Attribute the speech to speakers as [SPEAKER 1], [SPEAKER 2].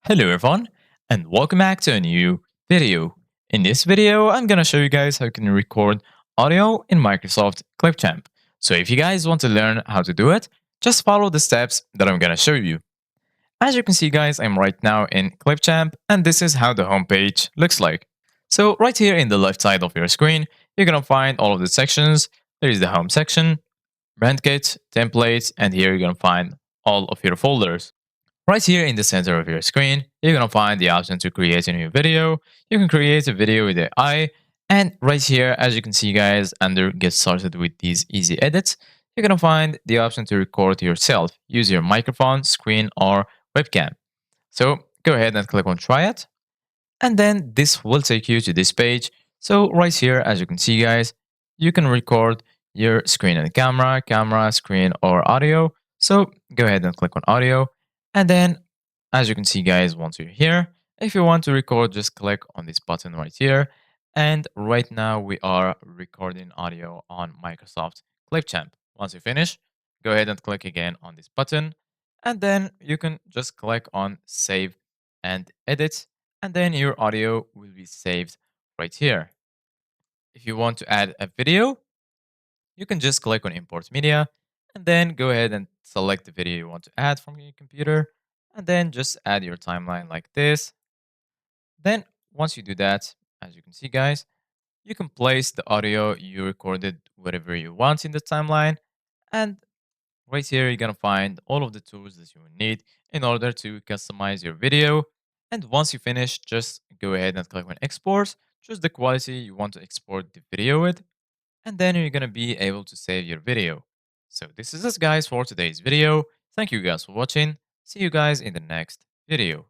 [SPEAKER 1] Hello everyone, and welcome back to a new video. In this video, I'm gonna show you guys how you can record audio in Microsoft Clipchamp. So if you guys want to learn how to do it, just follow the steps that I'm gonna show you. As you can see guys, I'm right now in Clipchamp, and this is how the homepage looks like. So right here in the left side of your screen, you're gonna find all of the sections. There is the home section, brand kit, templates, and here you're gonna find all of your folders. Right here in the center of your screen, you're going to find the option to create a new video. You can create a video with AI. And right here, as you can see, guys, under Get Started with these easy edits, you're going to find the option to record yourself. Use your microphone, screen, or webcam. So go ahead and click on Try It. And then this will take you to this page. So right here, as you can see, guys, you can record your screen and camera, screen, or audio. So go ahead and click on audio. And then, as you can see, guys, once you're here, if you want to record, just click on this button right here. And right now we are recording audio on Microsoft Clipchamp. Once you finish, go ahead and click again on this button. And then you can just click on Save and Edit, and then your audio will be saved right here. If you want to add a video, you can just click on Import Media, and then go ahead and select the video you want to add from your computer, and then just add your timeline like this. Then once you do that, as you can see guys, you can place the audio you recorded wherever you want in the timeline, and right here, you're going to find all of the tools that you will need in order to customize your video. And once you finish, just go ahead and click on export. Choose the quality you want to export the video with. And then you're going to be able to save your video. So this is it guys for today's video. Thank you guys for watching. See you guys in the next video.